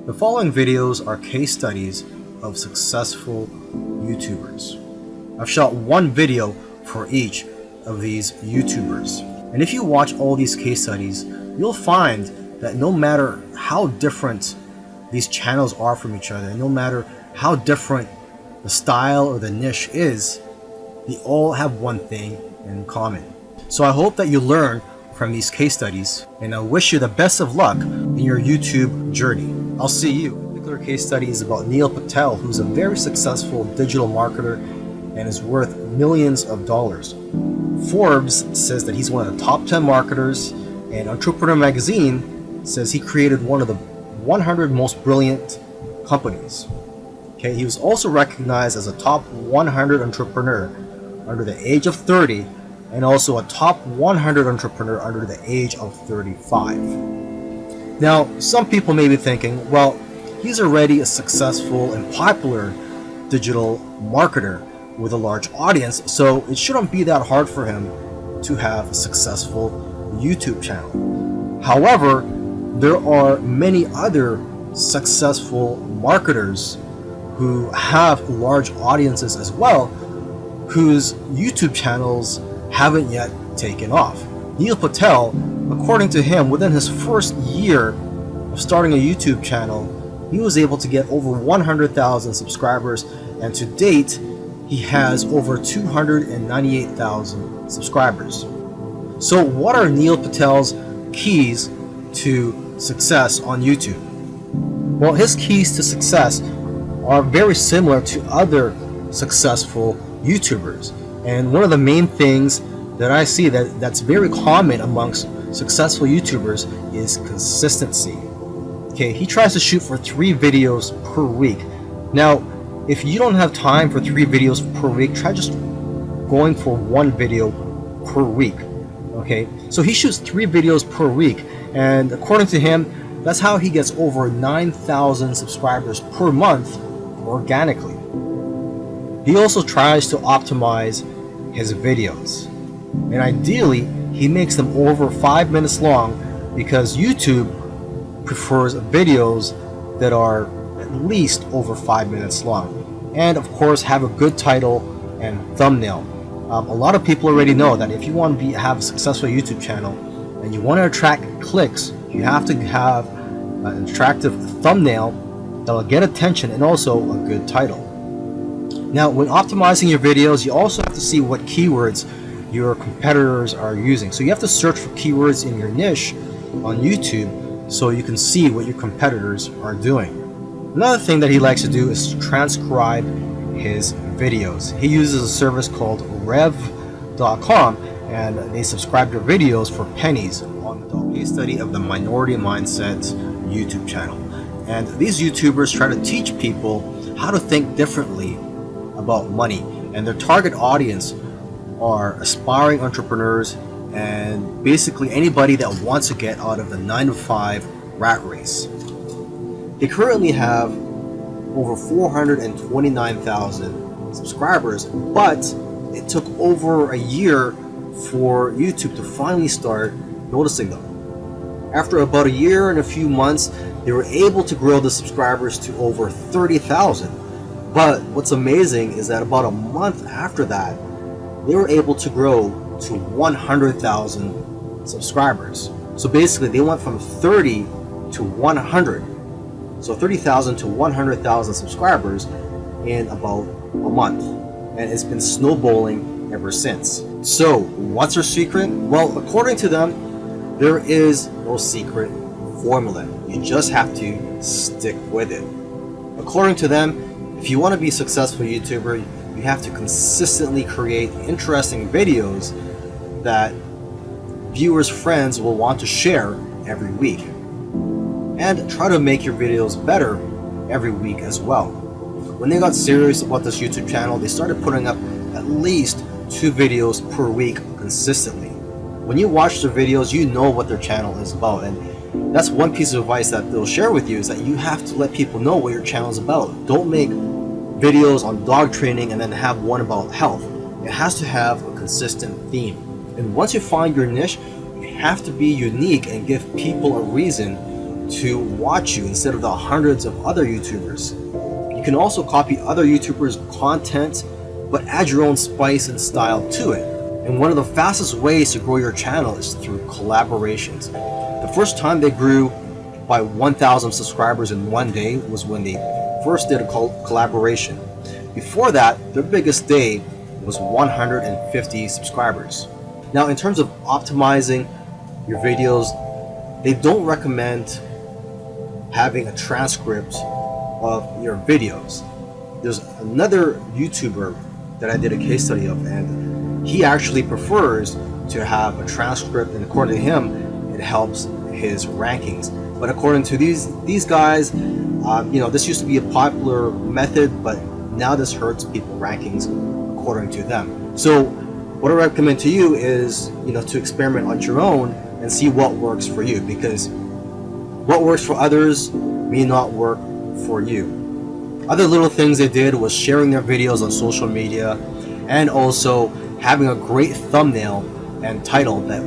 The following videos are case studies of successful YouTubers. I've shot one video for each of these YouTubers. And if you watch all these case studies, you'll find that no matter how different these channels are from each other, no matter how different the style or the niche is, they all have one thing in common. So I hope that you learn from these case studies, and I wish you the best of luck in your YouTube journey. I'll see you. A particular case study is about Neil Patel, who's a very successful digital marketer and is worth millions of dollars. Forbes says that he's one of the top 10 marketers, and Entrepreneur magazine says he created one of the 100 most brilliant companies. Okay, he was also recognized as a top 100 entrepreneur under the age of 30 and also a top 100 entrepreneur under the age of 35. Now, some people may be thinking, well, he's already a successful and popular digital marketer with a large audience, so it shouldn't be that hard for him to have a successful YouTube channel. However, there are many other successful marketers who have large audiences as well, whose YouTube channels haven't yet taken off. Neil Patel, according to him, within his first year of starting a YouTube channel, he was able to get over 100,000 subscribers, and to date, he has over 298,000 subscribers. So what are Neil Patel's keys to success on YouTube? Well, his keys to success are very similar to other successful YouTubers. And one of the main things that I see that's very common amongst successful YouTubers is consistency. Okay, he tries to shoot for 3 videos per week. Now, if you don't have time for 3 videos per week, try just going for 1 video per week. Okay, so he shoots 3 videos per week, and according to him, that's how he gets over 9,000 subscribers per month organically. He also tries to optimize his videos, and ideally he makes them over 5 minutes long because YouTube prefers videos that are at least over 5 minutes long, and of course have a good title and thumbnail. A lot of people already know that if you want to have a successful YouTube channel and you want to attract clicks, you have to have an attractive thumbnail that will get attention and also a good title. Now, when optimizing your videos, you also have to see what keywords your competitors are using. So you have to search for keywords in your niche on YouTube so you can see what your competitors are doing. Another thing that he likes to do is transcribe his videos. He uses a service called rev.com, and they subscribe to videos for pennies on the case study of the Minority Mindset YouTube channel. And these YouTubers try to teach people how to think differently about money, and their target audience are aspiring entrepreneurs and basically anybody that wants to get out of the 9-to-5 rat race. They currently have over 429,000 subscribers, but it took over a year for YouTube to finally start noticing them. After about a year and a few months, they were able to grow the subscribers to over 30,000. But what's amazing is that about a month after that, they were able to grow to 100,000 subscribers. So basically, they went from 30 to 100. So 30,000 to 100,000 subscribers in about a month. And it's been snowballing ever since. So what's their secret? Well, according to them, there is no secret formula. You just have to stick with it. According to them, if you want to be a successful YouTuber, you have to consistently create interesting videos that viewers' friends will want to share every week. And try to make your videos better every week as well. When they got serious about this YouTube channel, they started putting up at least 2 videos per week consistently. When you watch their videos, you know what their channel is about, and that's one piece of advice that they'll share with you, is that you have to let people know what your channel is about. Don't make videos on dog training and then have one about health. It has to have a consistent theme. And once you find your niche, you have to be unique and give people a reason to watch you instead of the hundreds of other YouTubers. You can also copy other YouTubers' content, but add your own spice and style to it. And one of the fastest ways to grow your channel is through collaborations. The first time they grew by 1,000 subscribers in one day was when they first did a collaboration. Before that, their biggest day was 150 subscribers. Now, in terms of optimizing your videos, they don't recommend having a transcript of your videos. There's another YouTuber that I did a case study of, and he actually prefers to have a transcript, and according to him, it helps his rankings. But according to these guys, this used to be a popular method, but now this hurts people's rankings according to them. So what I recommend to you is, to experiment on your own and see what works for you, because what works for others may not work for you. Other little things they did was sharing their videos on social media, and also having a great thumbnail and title that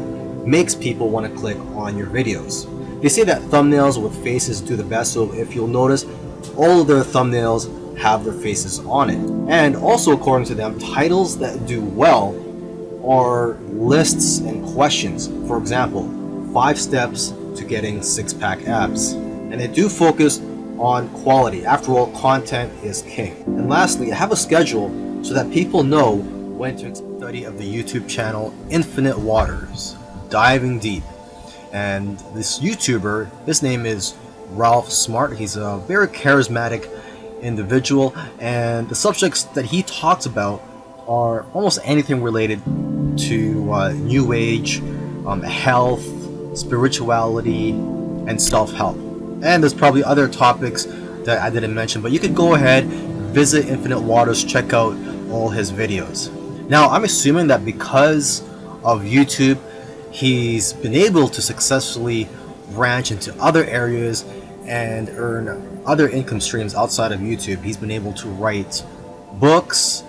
makes people want to click on your videos. They say that thumbnails with faces do the best, so if you'll notice, all of their thumbnails have their faces on it. And also, according to them, titles that do well are lists and questions. For example, 5 steps to getting 6-pack abs. And they do focus on quality. After all, content is king. And lastly, I have a schedule so that people know when to study of the YouTube channel Infinite Waters, Diving Deep. And this YouTuber, his name is Ralph Smart. He's a very charismatic individual, and the subjects that he talks about are almost anything related to New Age, health, spirituality, and self-help. And there's probably other topics that I didn't mention, but you could go ahead, visit Infinite Waters, check out all his videos. Now, I'm assuming that because of YouTube, he's been able to successfully branch into other areas and earn other income streams outside of YouTube. He's been able to write books,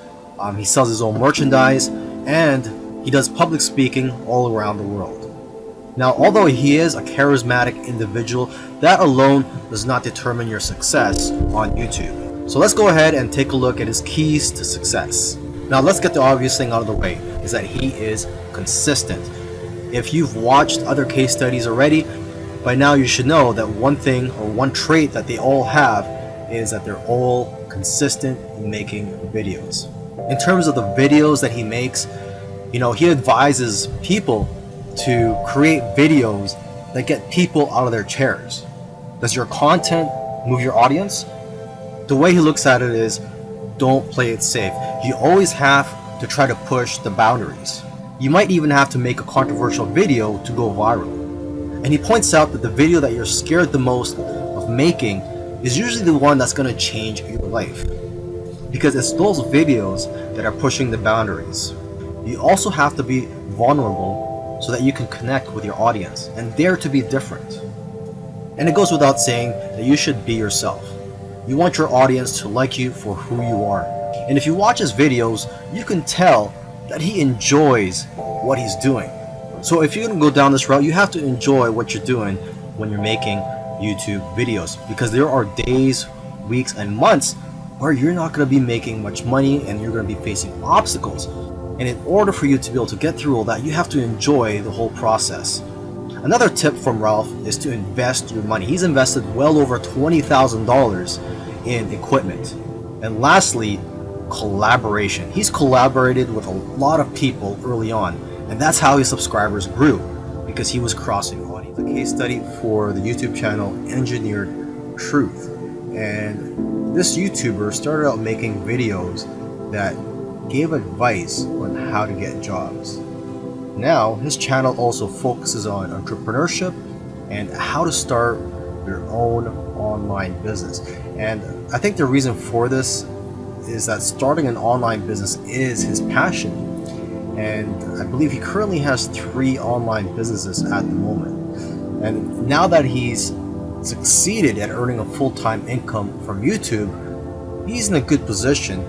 he sells his own merchandise, and he does public speaking all around the world. Now, although he is a charismatic individual, that alone does not determine your success on YouTube. So let's go ahead and take a look at his keys to success. Now, let's get the obvious thing out of the way, is that he is consistent. If you've watched other case studies already, by now you should know that one thing or one trait that they all have is that they're all consistent in making videos. In terms of the videos that he makes, he advises people to create videos that get people out of their chairs. Does your content move your audience? The way he looks at it is, don't play it safe. You always have to try to push the boundaries. You might even have to make a controversial video to go viral. And he points out that the video that you're scared the most of making is usually the one that's going to change your life, because it's those videos that are pushing the boundaries. You also have to be vulnerable so that you can connect with your audience and dare to be different. And it goes without saying that you should be yourself. You want your audience to like you for who you are. And if you watch his videos, you can tell that he enjoys what he's doing. So if you're going to go down this route, you have to enjoy what you're doing when you're making YouTube videos, because there are days, weeks, and months where you're not going to be making much money and you're going to be facing obstacles. And in order for you to be able to get through all that, you have to enjoy the whole process. Another tip from Ralph is to invest your money. He's invested well over $20,000 in equipment. And lastly, collaboration. He's collaborated with a lot of people early on, and that's how his subscribers grew, because he was crossing audience. A case study for the YouTube channel Engineered Truth, and this YouTuber started out making videos that gave advice on how to get jobs. Now his channel also focuses on entrepreneurship and how to start your own online business. And I think the reason for this is that starting an online business is his passion, and I believe he currently has 3 online businesses at the moment. And now that he's succeeded at earning a full-time income from YouTube, he's in a good position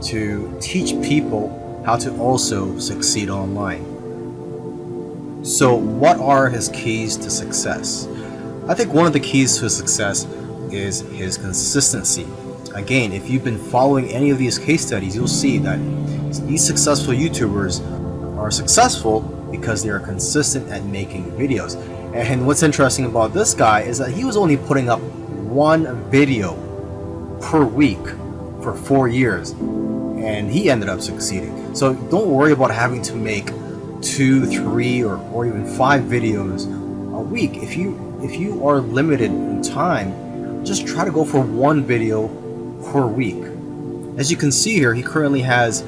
to teach people how to also succeed online. So what are his keys to success? I think one of the keys to success is his consistency. Again, if you've been following any of these case studies, you'll see that these successful YouTubers are successful because they are consistent at making videos. And what's interesting about this guy is that he was only putting up one video per week for 4 years, and he ended up succeeding. So don't worry about having to make 2, 3, or even 5 videos a week. If you are limited in time, just try to go for one video per week. As you can see here, he currently has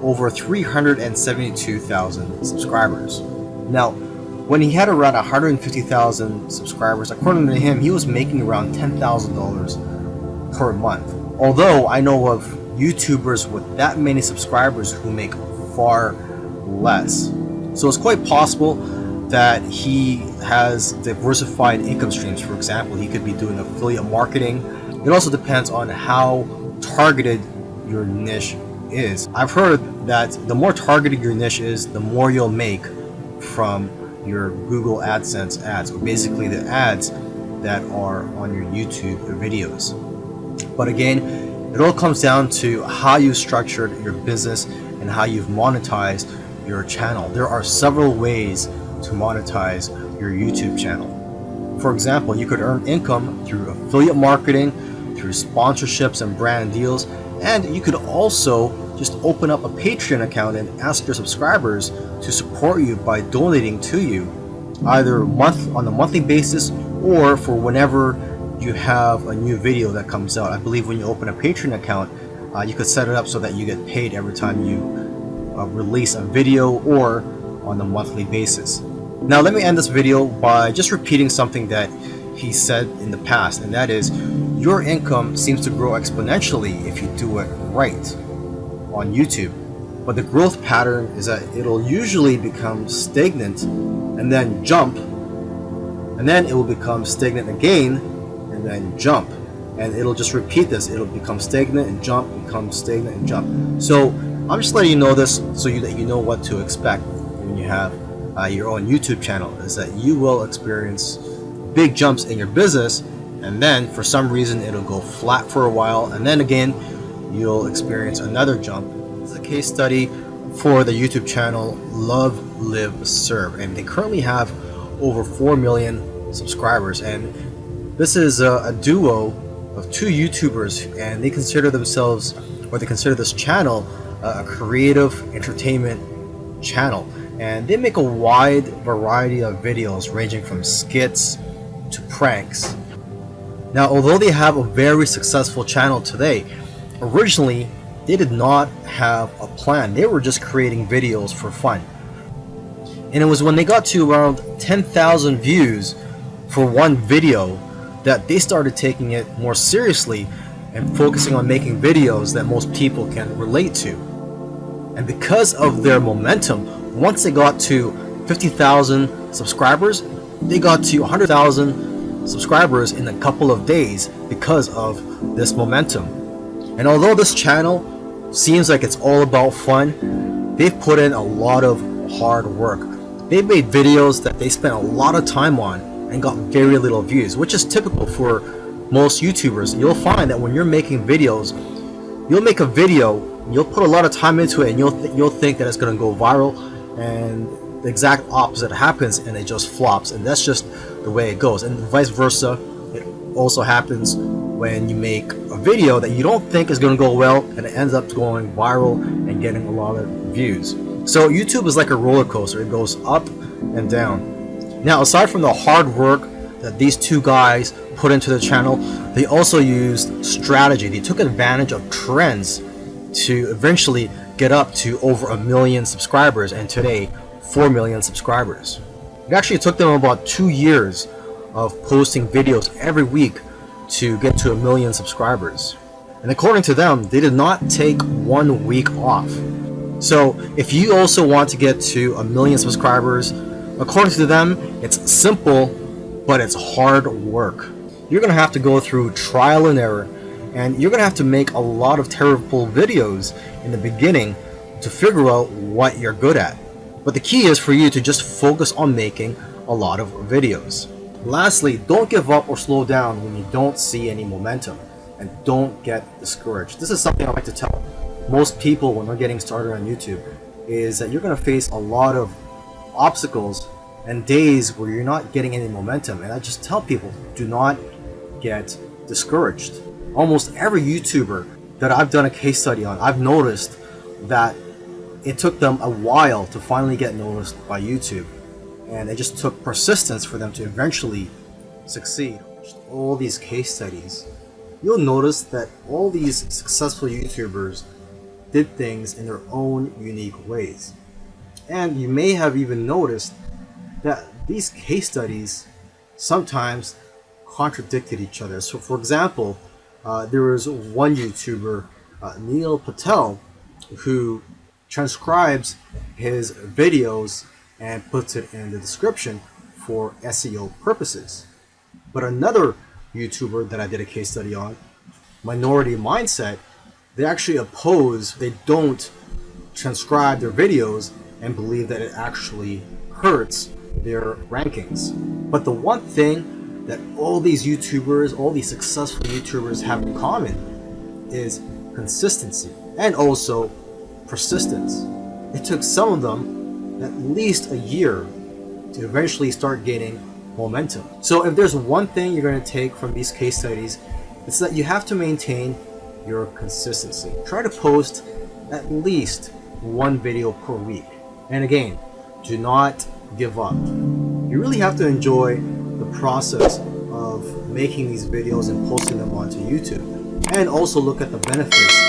over 372,000 subscribers. Now, when he had around 150,000 subscribers, according to him, he was making around $10,000 per month. Although I know of YouTubers with that many subscribers who make far less. So it's quite possible that he has diversified income streams. For example, he could be doing affiliate marketing. It also depends on how targeted your niche is. I've heard that the more targeted your niche is, the more you'll make from your Google AdSense ads, or basically the ads that are on your YouTube videos. But again, it all comes down to how you structured your business and how you've monetized your channel. There are several ways to monetize your YouTube channel. For example, you could earn income through affiliate marketing, through sponsorships and brand deals, and you could also just open up a Patreon account and ask your subscribers to support you by donating to you, either on a monthly basis or for whenever you have a new video that comes out. I believe when you open a Patreon account, you could set it up so that you get paid every time you release a video, or on a monthly basis. Now let me end this video by just repeating something that he said in the past, and that is, your income seems to grow exponentially if you do it right on YouTube. But the growth pattern is that it'll usually become stagnant and then jump, and then it will become stagnant again and then jump, and it'll just repeat this. It'll become stagnant and jump, become stagnant and jump. So I'm just letting you know this so that you know what to expect when you have your own YouTube channel, is that you will experience big jumps in your business, and then for some reason it'll go flat for a while, and then again you'll experience another jump. This is a case study for the YouTube channel Love, Live, Serve, and they currently have over 4 million subscribers. And this is a duo of 2 YouTubers, and they consider themselves, or they consider this channel, a creative entertainment channel. And they make a wide variety of videos ranging from skits to pranks. Now, although they have a very successful channel today, originally they did not have a plan. They were just creating videos for fun. And it was when they got to around 10,000 views for one video that they started taking it more seriously and focusing on making videos that most people can relate to. And because of their momentum, once they got to 50,000 subscribers, they got to 100,000 subscribers in a couple of days because of this momentum. And although this channel seems like it's all about fun, they've put in a lot of hard work. They've made videos that they spent a lot of time on and got very little views, which is typical for most YouTubers. You'll find that when you're making videos, you'll make a video, you'll put a lot of time into it, and you'll think that it's going to go viral, and the exact opposite happens and it just flops. And that's just the way it goes. And vice versa, it also happens when you make a video that you don't think is going to go well and it ends up going viral and getting a lot of views. So YouTube is like a roller coaster. It goes up and down. Now, aside from the hard work that these 2 guys put into the channel, they also used strategy. They took advantage of trends to eventually get up to over 1 million subscribers, and today 4 million subscribers. It actually took them about 2 years of posting videos every week to get to 1 million subscribers. And according to them, they did not take 1 week off. So if you also want to get to 1 million subscribers, according to them, it's simple, but it's hard work. You're going to have to go through trial and error, and you're going to have to make a lot of terrible videos in the beginning to figure out what you're good at. But the key is for you to just focus on making a lot of videos. Lastly, don't give up or slow down when you don't see any momentum, and don't get discouraged. This is something I like to tell most people when they're getting started on YouTube, is that you're going to face a lot of obstacles and days where you're not getting any momentum. And I just tell people, do not get discouraged. Almost every YouTuber that I've done a case study on, I've noticed that it took them a while to finally get noticed by YouTube, and it just took persistence for them to eventually succeed. All these case studies, you'll notice that all these successful YouTubers did things in their own unique ways. And you may have even noticed that these case studies sometimes contradicted each other. So for example, there was one YouTuber, Neil Patel, who transcribes his videos and puts it in the description for SEO purposes. But another YouTuber that I did a case study on, Minority Mindset, they actually oppose, they don't transcribe their videos and believe that it actually hurts their rankings. But the one thing that all these YouTubers, all these successful YouTubers have in common is consistency and also persistence. It took some of them at least a year to eventually start gaining momentum. So if there's one thing you're going to take from these case studies, it's that you have to maintain your consistency. Try to post at least one video per week. And again, do not give up. You really have to enjoy the process of making these videos and posting them onto YouTube, and also look at the benefits